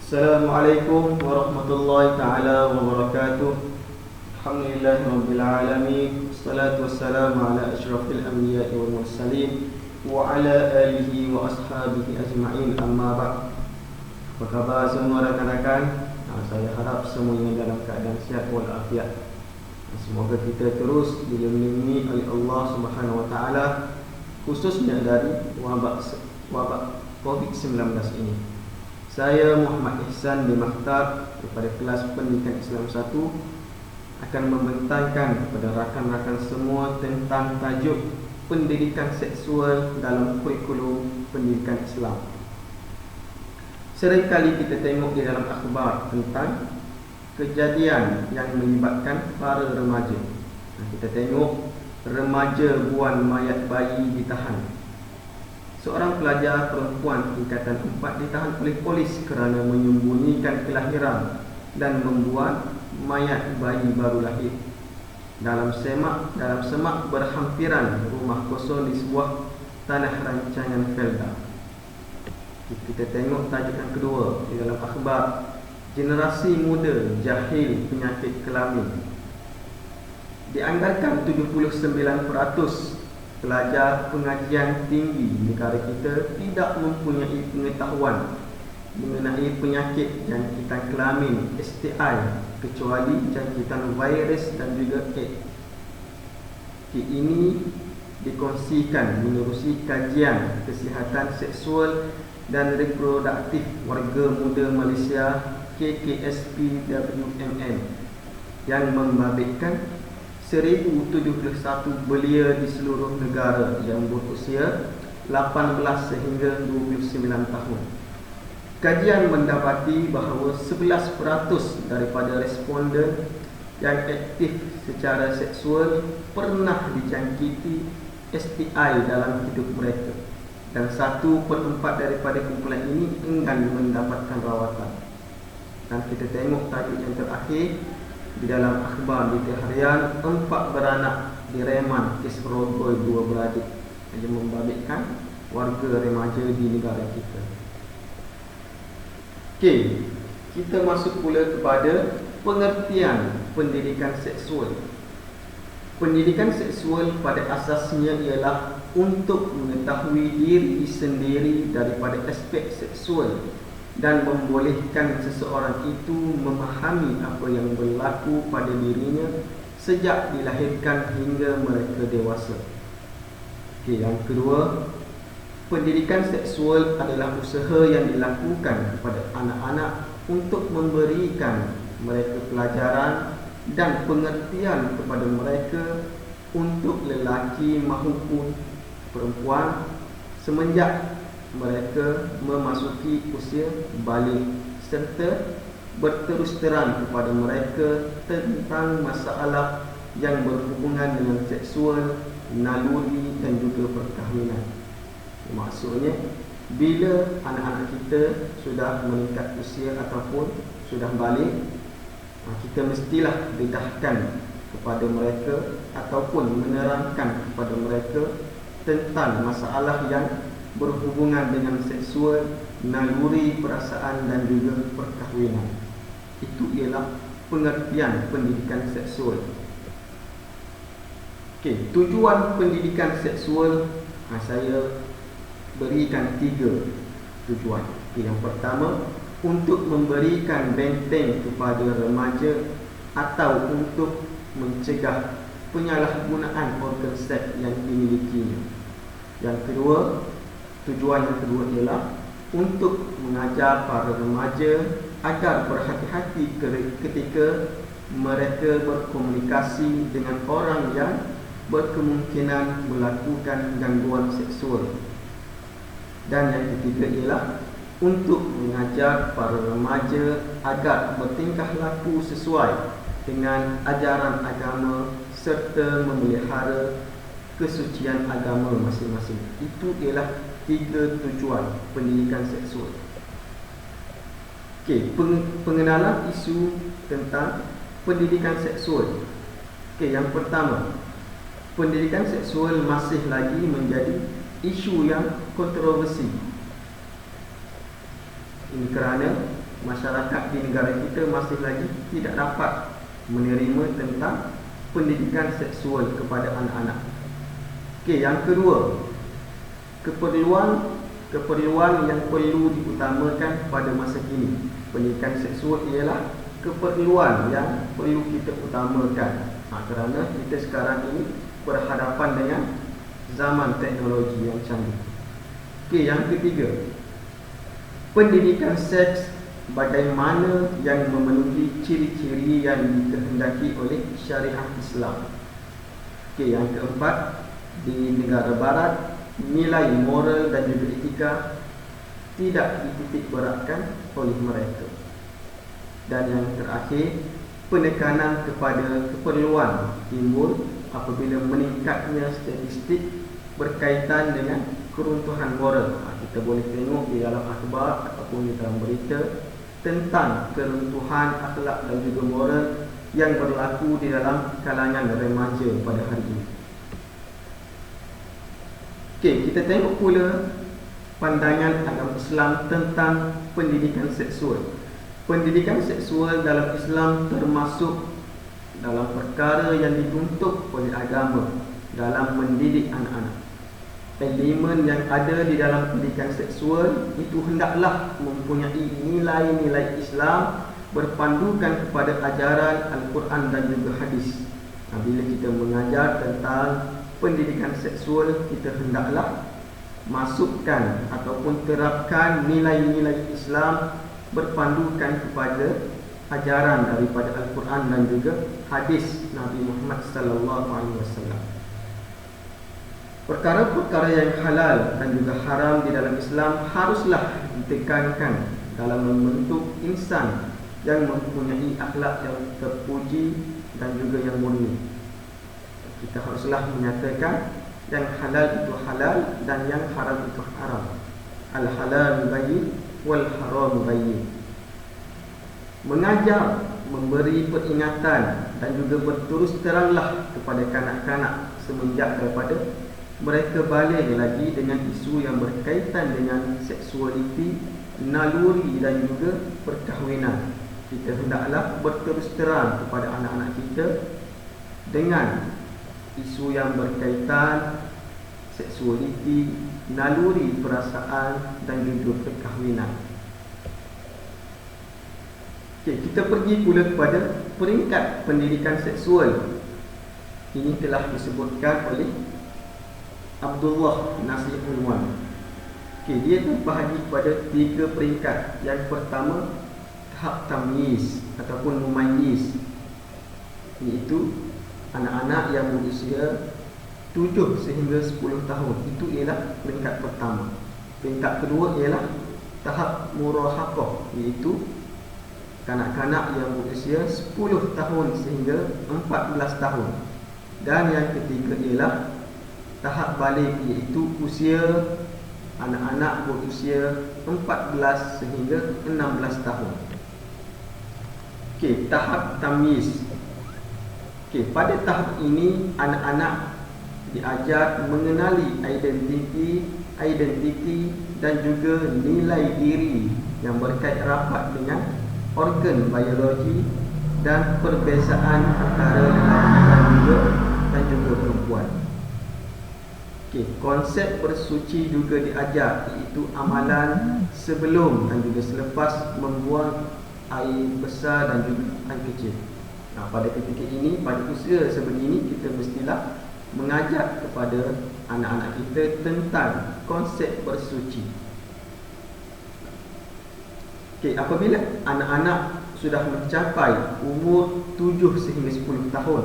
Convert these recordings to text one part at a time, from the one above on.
Assalamualaikum warahmatullahi ta'ala wabarakatuh. Alhamdulillahirabbil alamin. Wassalatu wassalamu ala asyrafil anbiya'i wal mursalin wa ala alihi wa ashabihi ajma'in, amma ba'd. Apa khabar semua rakan-rakan? Saya harap semuanya dalam keadaan sihat wal afiat. Semoga kita terus dilindungi oleh Allah Subhanahu wa taala, khususnya dari wabak COVID-19 ini. Saya Muhammad Ihsan bin Mahtar daripada kelas Pendidikan Islam 1 akan membentangkan kepada rakan-rakan semua tentang tajuk pendidikan seksual dalam kurikulum pendidikan Islam. Seringkali kita tengok di dalam akhbar tentang kejadian yang melibatkan para remaja. Kita tengok remaja buan mayat bayi ditahan. Seorang pelajar perempuan tingkatan 4 ditahan oleh polis kerana menyembunyikan kelahiran dan membuat mayat bayi baru lahir dalam semak berhampiran rumah kosong di sebuah tanah rancangan Felda. Kita tengok tajuk yang kedua di dalam akhbar, generasi muda jahil penyakit kelamin. Dianggarkan 79% pelajar pengajian tinggi negara kita tidak mempunyai pengetahuan mengenai penyakit jangkitan kelamin STI kecuali jangkitan virus dan juga AIDS. Ini dikongsikan menerusi kajian kesihatan seksual dan reproduktif warga muda Malaysia KKSPWMN yang membabitkan 1071 belia di seluruh negara yang berusia 18 sehingga 29 tahun. Kajian mendapati bahawa 11% daripada responden yang aktif secara seksual pernah dijangkiti STI dalam hidup mereka, dan 1/4 daripada kumpulan ini enggan mendapatkan rawatan. Dan kita tengok tajuk yang terakhir di dalam akhbar berita harian, 4 beranak direman kes rogoi 2 beradik yang membabitkan warga remaja di negara kita. Okey, kita masuk pula kepada pengertian pendidikan seksual. Pendidikan seksual pada asasnya ialah untuk mengetahui diri sendiri daripada aspek seksual dan membolehkan seseorang itu memahami apa yang berlaku pada dirinya sejak dilahirkan hingga mereka dewasa. Okey, yang kedua, pendidikan seksual adalah usaha yang dilakukan kepada anak-anak untuk memberikan mereka pelajaran dan pengertian kepada mereka untuk lelaki maupun perempuan semenjak mereka memasuki usia balik, serta berterus terang kepada mereka tentang masalah yang berhubungan dengan seksual, naluri dan juga perkahwinan. Maksudnya, bila anak-anak kita sudah meningkat usia ataupun sudah balik, kita mestilah dedahkan kepada mereka ataupun menerangkan kepada mereka tentang masalah yang berhubungan dengan seksual, naluri, perasaan dan juga perkahwinan. Itu ialah pengertian pendidikan seksual. Okey, tujuan pendidikan seksual saya berikan 3 tujuan. Yang pertama, untuk memberikan benteng kepada remaja atau untuk mencegah penyalahgunaan organ seks yang dimilikinya. Yang kedua, tujuan yang kedua ialah untuk mengajar para remaja agar berhati-hati ketika mereka berkomunikasi dengan orang yang berkemungkinan melakukan gangguan seksual. Dan yang ketiga ialah untuk mengajar para remaja agar bertingkah laku sesuai dengan ajaran agama serta memelihara kesucian agama masing-masing. Itu ialah 3 tujuan pendidikan seksual. Okey, pengenalan isu tentang pendidikan seksual. Okey, yang pertama, pendidikan seksual masih lagi menjadi isu yang kontroversi. Ini kerana masyarakat di negara kita masih lagi tidak dapat menerima tentang pendidikan seksual kepada anak-anak. Okey, yang kedua, keperluan yang perlu diutamakan pada masa kini. Pendidikan seksual ialah keperluan yang perlu kita utamakan. Kerana kita sekarang ini berhadapan dengan zaman teknologi yang canggih. Okey, yang ketiga, pendidikan seks bagaimana yang memenuhi ciri-ciri yang dikehendaki oleh syariat Islam. Okey, yang keempat, di negara barat nilai moral dan juga etika tidak dititik beratkan oleh mereka. Dan yang terakhir, penekanan kepada keperluan timbul apabila meningkatnya statistik berkaitan dengan keruntuhan moral. Kita boleh tengok di dalam akhbar ataupun di dalam berita tentang keruntuhan akhlak dan juga moral yang berlaku di dalam kalangan remaja pada hari ini. Okey, kita tengok pula pandangan agama Islam tentang pendidikan seksual. Pendidikan seksual dalam Islam termasuk dalam perkara yang dituntut oleh agama dalam mendidik anak-anak. Elemen yang ada di dalam pendidikan seksual itu hendaklah mempunyai nilai-nilai Islam berpandukan kepada ajaran Al-Quran dan juga hadis. Bila kita mengajar tentang pendidikan seksual, kita hendaklah masukkan ataupun terapkan nilai-nilai Islam berpandukan kepada ajaran daripada Al-Quran dan juga hadis Nabi Muhammad sallallahu alaihi wasallam. Perkara-perkara yang halal dan juga haram di dalam Islam haruslah ditekankan dalam membentuk insan yang mempunyai akhlak yang terpuji dan juga yang murni. Kita haruslah menyatakan yang halal itu halal dan yang haram itu haram. Al-halal bayyin wal haram bayyin. Mengajar, memberi peringatan dan juga berterus teranglah kepada kanak-kanak semenjak daripada mereka balik lagi dengan isu yang berkaitan dengan seksualiti, naluri dan juga perkahwinan. Kita hendaklah berterus terang kepada anak-anak kita dengan isu yang berkaitan seksualiti, naluri perasaan dan juga perkahwinan. Okey, kita pergi pula kepada peringkat pendidikan seksual. Ini telah disebutkan oleh Abdullah Nasir Unwan. Okey, dia terbahagi kepada 3 peringkat. Yang pertama, tahap tamyiz ataupun mumayyiz, iaitu anak-anak yang berusia 7 sehingga 10 tahun. Itu ialah peringkat pertama. Peringkat kedua ialah tahap murahaqah, iaitu kanak-kanak yang berusia 10 tahun sehingga 14 tahun. Dan yang ketiga ialah tahap balik, iaitu usia anak-anak berusia 14 sehingga 16 tahun. Okey, tahap tamyiz. Okey, pada tahap ini anak-anak diajar mengenali identiti dan juga nilai diri yang berkait rapat dengan organ biologi dan perbezaan antara lelaki dan juga perempuan. Okey, konsep bersuci juga diajar, iaitu amalan sebelum dan juga selepas membuang air besar dan juga air kecil. Pada ketika ini, pada usia sebegini, kita mestilah mengajar kepada anak-anak kita tentang konsep bersuci. Okey, apabila anak-anak sudah mencapai umur 7 sehingga 10 tahun,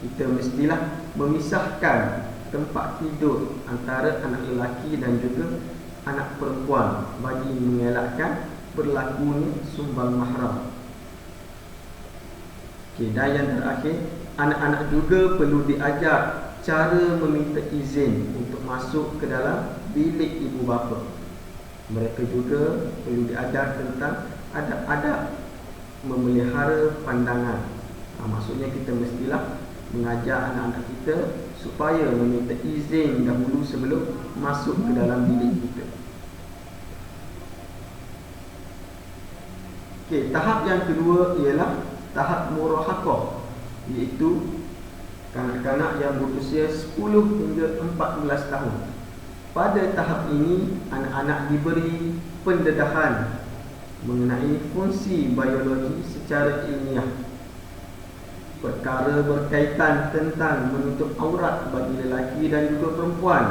kita mestilah memisahkan tempat tidur antara anak lelaki dan juga anak perempuan bagi mengelakkan berlakunya sumbang mahram. Okey, dan yang terakhir, anak-anak juga perlu diajar cara meminta izin untuk masuk ke dalam bilik ibu bapa. Mereka juga perlu diajar tentang adab-adab memelihara pandangan. Maksudnya kita mestilah mengajar anak-anak kita supaya meminta izin dahulu sebelum masuk ke dalam bilik kita. Okey, tahap yang kedua ialah tahap murahaqah, iaitu kanak-kanak yang berusia 10 hingga 14 tahun. Pada tahap ini, anak-anak diberi pendedahan mengenai fungsi biologi secara ilmiah, perkara berkaitan tentang menutup aurat bagi lelaki dan juga perempuan,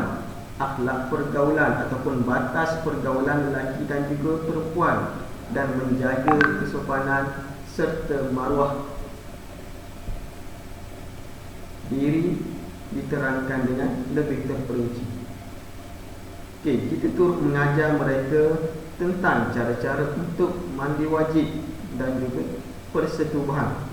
akhlak pergaulan ataupun batas pergaulan lelaki dan juga perempuan, dan menjaga kesopanan serta maruah diri diterangkan dengan lebih terperinci. Okey, kita turut mengajar mereka tentang cara-cara untuk mandi wajib dan juga persetubuhan.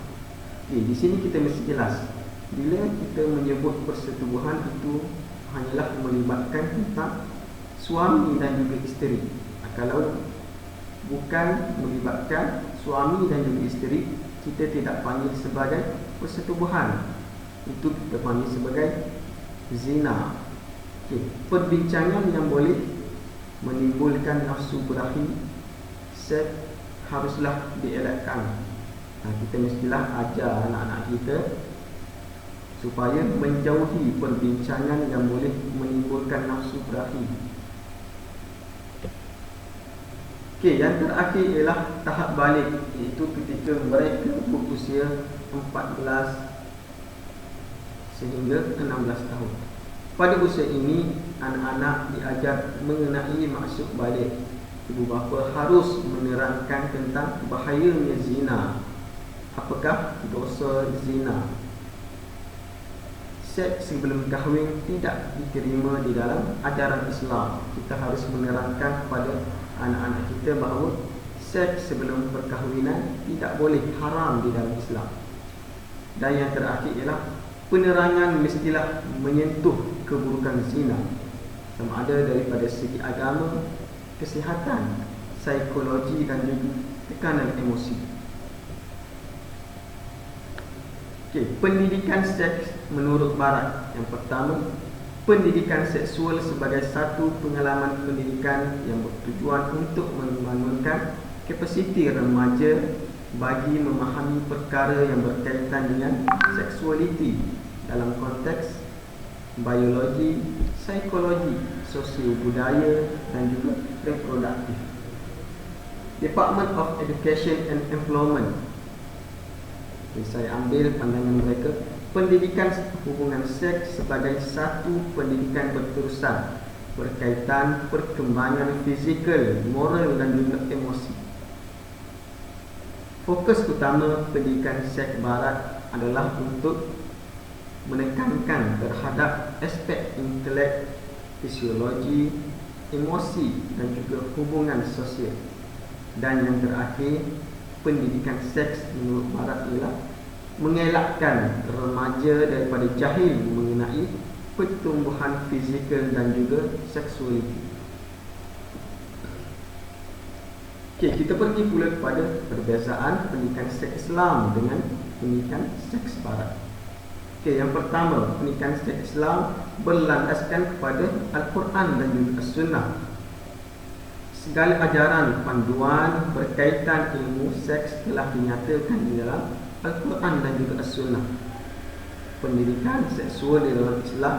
Okey, di sini kita mesti jelas, bila kita menyebut persetubuhan itu hanyalah melibatkan tentang suami dan juga isteri. Kalau bukan melibatkan suami dan juga isteri, kita tidak panggil sebagai persetubuhan. Itu kita panggil sebagai zina. Okay. Perbincangan yang boleh menimbulkan nafsu berahi, seks, haruslah dielakkan. Kita mestilah ajar anak-anak kita supaya menjauhi perbincangan yang boleh menimbulkan nafsu berahi. Okey, yang terakhir ialah tahap balik, iaitu ketika mereka berusia 14 sehingga 16 tahun. Pada usia ini, anak-anak diajar mengenai maksud balik. Ibu bapa harus menerangkan tentang bahayanya zina. Apakah dosa zina? Seks sebelum kahwin tidak diterima di dalam ajaran Islam. Kita harus menerangkan kepada anak-anak kita bahawa seks sebelum perkahwinan tidak boleh, haram di dalam Islam. Dan yang terakhir ialah penerangan mestilah menyentuh keburukan zina, sama ada daripada segi agama, kesihatan, psikologi dan juga tekanan emosi. Okey, pendidikan seks menurut Barat. Yang pertama, pendidikan seksual sebagai satu pengalaman pendidikan yang bertujuan untuk membangunkan kapasiti remaja bagi memahami perkara yang berkaitan dengan seksualiti dalam konteks biologi, psikologi, sosial budaya dan juga reproduktif. Department of Education and Employment. Saya ambil pandangan mereka. Pendidikan hubungan seks sebagai satu pendidikan berterusan berkaitan perkembangan fizikal, moral dan juga emosi. Fokus utama pendidikan seks Barat adalah untuk menekankan terhadap aspek intelek, fisiologi, emosi dan juga hubungan sosial. Dan yang terakhir, pendidikan seks menurut Barat ialah mengelakkan remaja daripada jahil mengenai pertumbuhan fizikal dan juga seksualiti. Okey, kita pergi pula kepada perbezaan pendidikan seks Islam dengan pendidikan seks Barat. Okey, yang pertama, pendidikan seks Islam berlandaskan kepada Al-Quran dan juga As-Sunnah. Segala ajaran panduan berkaitan ilmu seks telah dinyatakan di dalam Al-Quran dan juga As-Sunnah. Pendidikan seksual di dalam Islam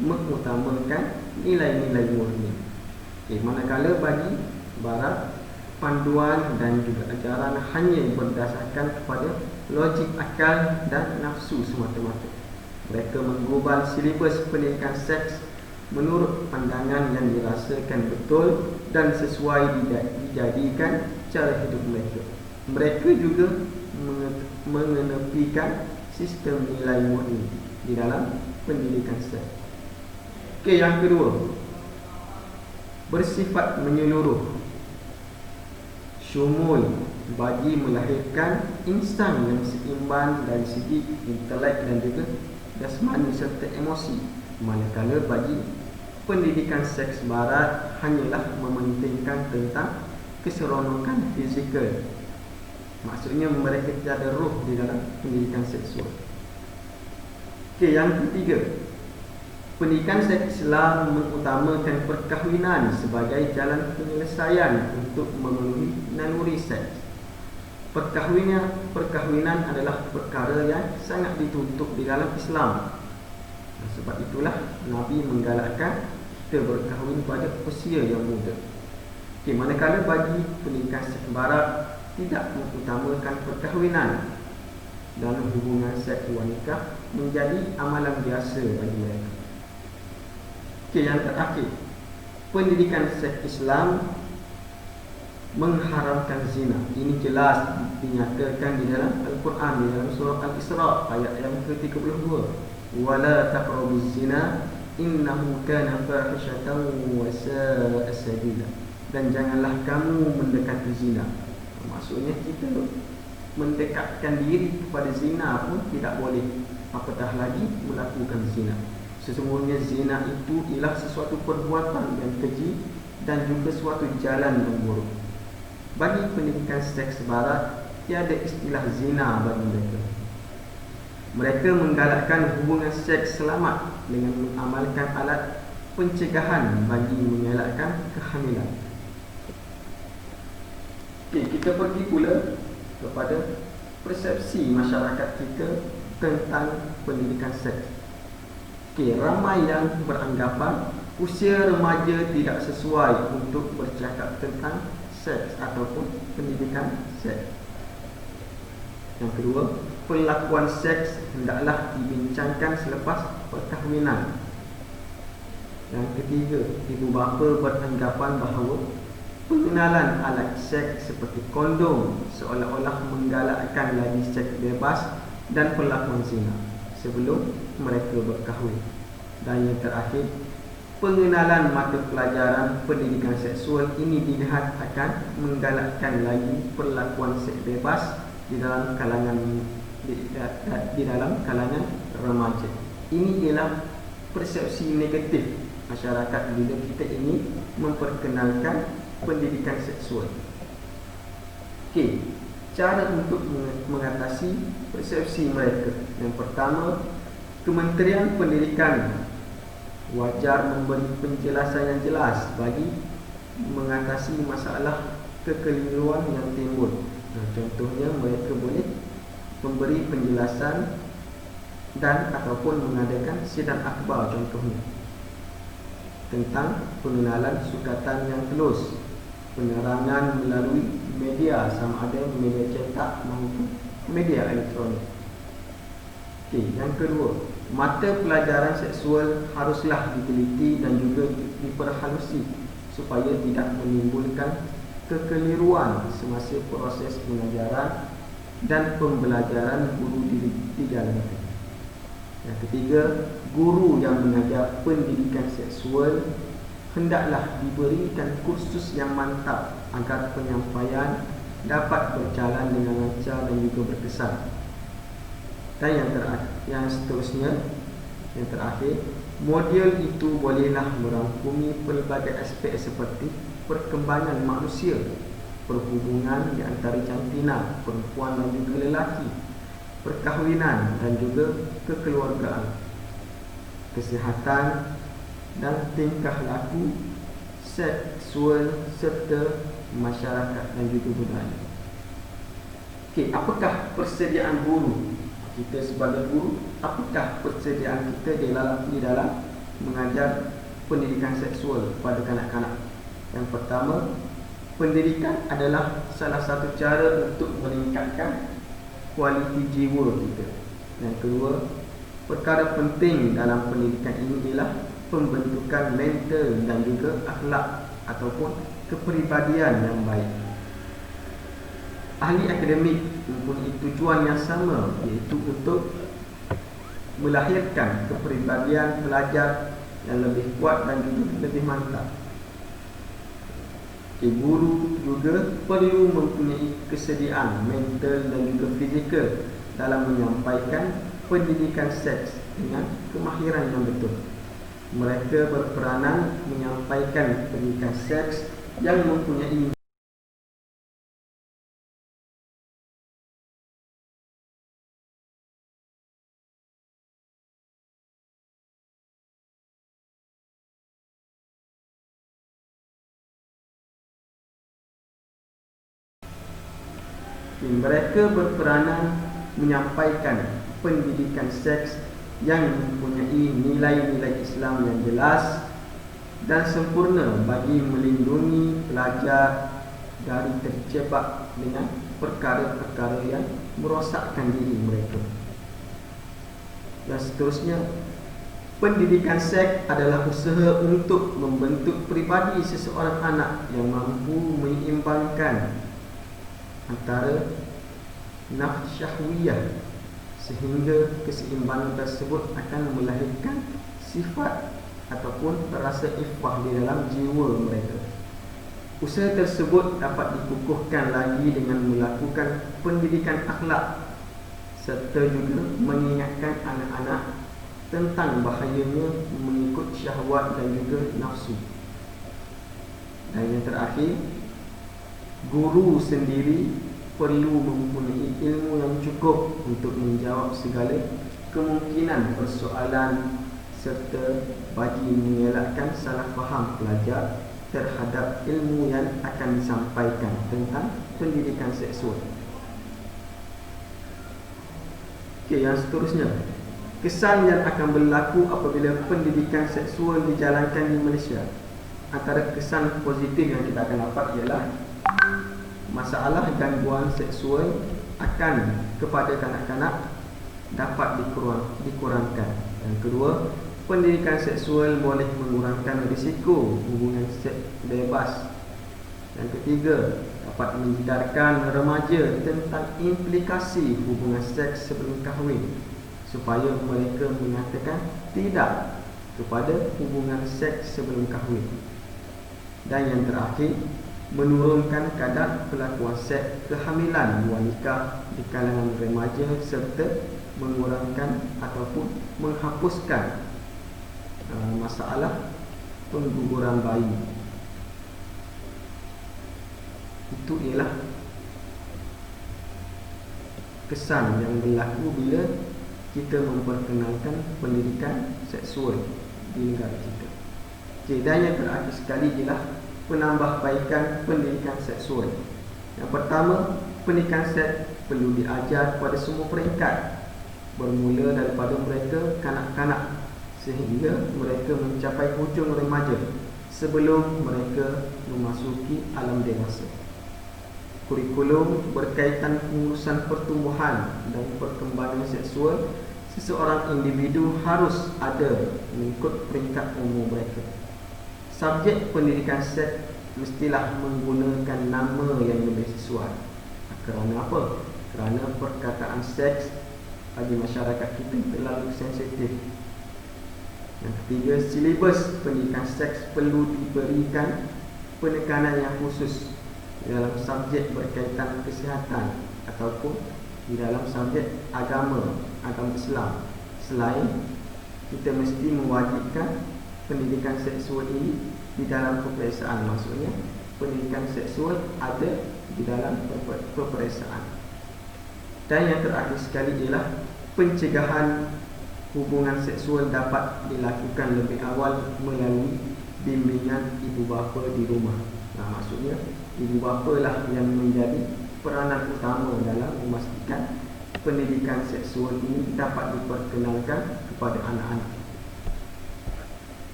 mengutamakan nilai-nilai murni. Manakala bagi Barat, panduan dan juga ajaran hanya berdasarkan kepada logik akal dan nafsu semata-mata. Mereka menggubal silibus pendidikan seks menurut pandangan yang dirasakan betul dan sesuai dijadikan cara hidup mereka. Mereka juga mengenepikan sistem nilai murni di dalam pendidikan seks. Okey, yang kedua, bersifat menyeluruh, syumul bagi melahirkan insan yang seimbang dari segi intelek dan juga jasmani serta emosi. Manakala bagi pendidikan seks Barat hanyalah mementingkan tentang keseronokan fizikal. Maksudnya mereka tidak ada roh di dalam pendidikan seksual. Okey, yang ketiga, pendidikan seks Islam mengutamakan perkahwinan sebagai jalan penyelesaian untuk memenuhi naluri seks. Perkahwinan adalah perkara yang sangat dituntut di dalam Islam. Sebab itulah Nabi menggalakkan kita berkahwin pada usia yang muda. Manakala bagi pendidikan seks barat tidak mengutamakan perkahwinan dan hubungan seks wanita menjadi amalan biasa bagi mereka. Yang terakhir, pendidikan seks Islam mengharamkan zina. Ini jelas dinyatakan di dalam Al-Quran, di dalam surah Al-Isra ayat yang ke-32. Wala taqrabuz zina innahu kana fahishatan wa sa'a sabila. Dan janganlah kamu mendekati zina. Maksudnya kita mendekatkan diri kepada zina pun tidak boleh, apatah lagi melakukan zina. Sesungguhnya zina itu ialah sesuatu perbuatan yang keji dan juga suatu jalan yang buruk. Bagi pendidikan seks barat, tiada istilah zina bagi mereka. Mereka menggalakkan hubungan seks selamat dengan mengamalkan alat pencegahan bagi mengelakkan kehamilan. Kita pergi pula kepada persepsi masyarakat kita tentang pendidikan seks. Ramai yang beranggapan usia remaja tidak sesuai untuk bercakap tentang seks ataupun pendidikan seks. Yang kedua, perlakuan seks hendaklah dibincangkan selepas perkahwinan. Yang ketiga, ibu bapa beranggapan bahawa pengenalan alat seks seperti kondom seolah-olah menggalakkan lagi seks bebas dan perlakuan zina sebelum mereka berkahwin. Dan yang terakhir, pengenalan mata pelajaran pendidikan seksual ini dilihat akan menggalakkan lagi perlakuan seks bebas di dalam kalangan remaja. Ini ialah persepsi negatif masyarakat bila kita ini memperkenalkan pendidikan seksual. Cara untuk mengatasi persepsi mereka. Yang pertama, Kementerian Pendidikan wajar memberi penjelasan yang jelas bagi mengatasi masalah kekeliruan yang timbul. Contohnya, mereka boleh memberi penjelasan dan ataupun mengadakan sidang akhbar contohnya tentang pengenalan sukatan yang telus, penerangan melalui media sama ada media cetak maupun media elektronik. Yang kedua, mata pelajaran seksual haruslah diteliti dan juga diperhalusi supaya tidak menimbulkan kekeliruan semasa proses pengajaran dan pembelajaran guru di dalamnya. Yang ketiga, guru yang mengajar pendidikan seksual hendaklah diberikan kursus yang mantap agar penyampaian dapat berjalan dengan lancar dan juga berkesan. Dan yang seterusnya, yang terakhir, modul itu bolehlah merangkumi pelbagai aspek seperti perkembangan manusia, perhubungan di antara jantina, perempuan dan juga lelaki, perkahwinan dan juga kekeluargaan, kesihatan dan tingkah laku seksual serta masyarakat dan juga budaya. Apakah persediaan guru? Kita sebagai guru, apakah persediaan kita di dalam mengajar pendidikan seksual kepada kanak-kanak? Yang pertama, pendidikan adalah salah satu cara untuk meningkatkan kualiti jiwa kita. Yang kedua, perkara penting dalam pendidikan ini ialah pembentukan mental dan juga akhlak ataupun kepribadian yang baik. Ahli akademik mempunyai tujuan yang sama, iaitu untuk melahirkan kepribadian pelajar yang lebih kuat dan juga lebih mantap. Guru juga perlu mempunyai kesediaan mental dan juga fizikal dalam menyampaikan pendidikan seks dengan kemahiran yang betul. Mereka berperanan menyampaikan pendidikan seks yang mempunyai Mereka berperanan menyampaikan pendidikan seks yang mempunyai nilai-nilai Islam yang jelas dan sempurna bagi melindungi pelajar dari terjebak dengan perkara-perkara yang merosakkan diri mereka. Dan seterusnya, pendidikan seks adalah usaha untuk membentuk peribadi seseorang anak yang mampu menyeimbangkan antara nafs syahwiyah, sehingga keseimbangan tersebut akan melahirkan sifat ataupun rasa iffah di dalam jiwa mereka. Usaha tersebut dapat dikukuhkan lagi dengan melakukan pendidikan akhlak serta juga mengingatkan anak-anak tentang bahayanya mengikut syahwat dan juga nafsu. Dan yang terakhir, guru sendiri perlu mempunyai ilmu yang cukup untuk menjawab segala kemungkinan persoalan serta bagi mengelakkan salah faham pelajar terhadap ilmu yang akan disampaikan tentang pendidikan seksual. Okey, yang seterusnya, kesan yang akan berlaku apabila pendidikan seksual dijalankan di Malaysia. Antara kesan positif yang kita akan dapat ialah masalah gangguan seksual akan kepada kanak-kanak dapat dikurangkan. Yang kedua, pendidikan seksual boleh mengurangkan risiko hubungan seks bebas. Yang ketiga, dapat menjedarkan remaja tentang implikasi hubungan seks sebelum kahwin supaya mereka mengatakan tidak kepada hubungan seks sebelum kahwin. Dan yang terakhir, menurunkan kadar pelakuan seks kehamilan luar nikah di kalangan remaja serta mengurangkan ataupun menghapuskan masalah pengguguran bayi. Itu ialah kesan yang berlaku bila kita memperkenalkan pendidikan seksual di negara kita. Okay, dan yang terakhir sekali ialah penambahbaikan pendidikan seksual. Yang pertama, pendidikan seks perlu diajar pada semua peringkat, bermula daripada mereka kanak-kanak sehingga mereka mencapai hujung remaja sebelum mereka memasuki alam dewasa. Kurikulum berkaitan pengurusan pertumbuhan dan perkembangan seksual seseorang individu harus ada mengikut peringkat umur mereka. Subjek pendidikan seks mestilah menggunakan nama yang lebih sesuai. Kerana apa? Kerana perkataan seks bagi masyarakat kita terlalu sensitif. Yang ketiga, silibus pendidikan seks perlu diberikan penekanan yang khusus dalam subjek berkaitan kesihatan ataupun di dalam subjek agama Islam. Selain kita mesti mewajibkan pendidikan seksual ini di dalam peperiksaan, maksudnya pendidikan seksual ada di dalam peperiksaan. Dan yang terakhir sekali ialah pencegahan hubungan seksual dapat dilakukan lebih awal melalui bimbingan ibu bapa di rumah. Maksudnya ibu bapa lah yang menjadi peranan utama dalam memastikan pendidikan seksual ini dapat diperkenalkan kepada anak-anak.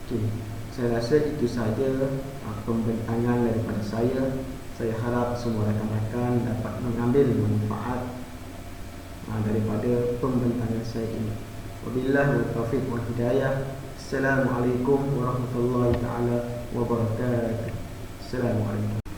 Okay, saya rasa itu sahaja pembentangan daripada saya. Saya harap semua rakan-rakan dapat mengambil manfaat daripada pembentangan saya ini. Wabillahi taufiq wal hidayah. Assalamualaikum warahmatullahi taala wabarakatuh. Assalamualaikum.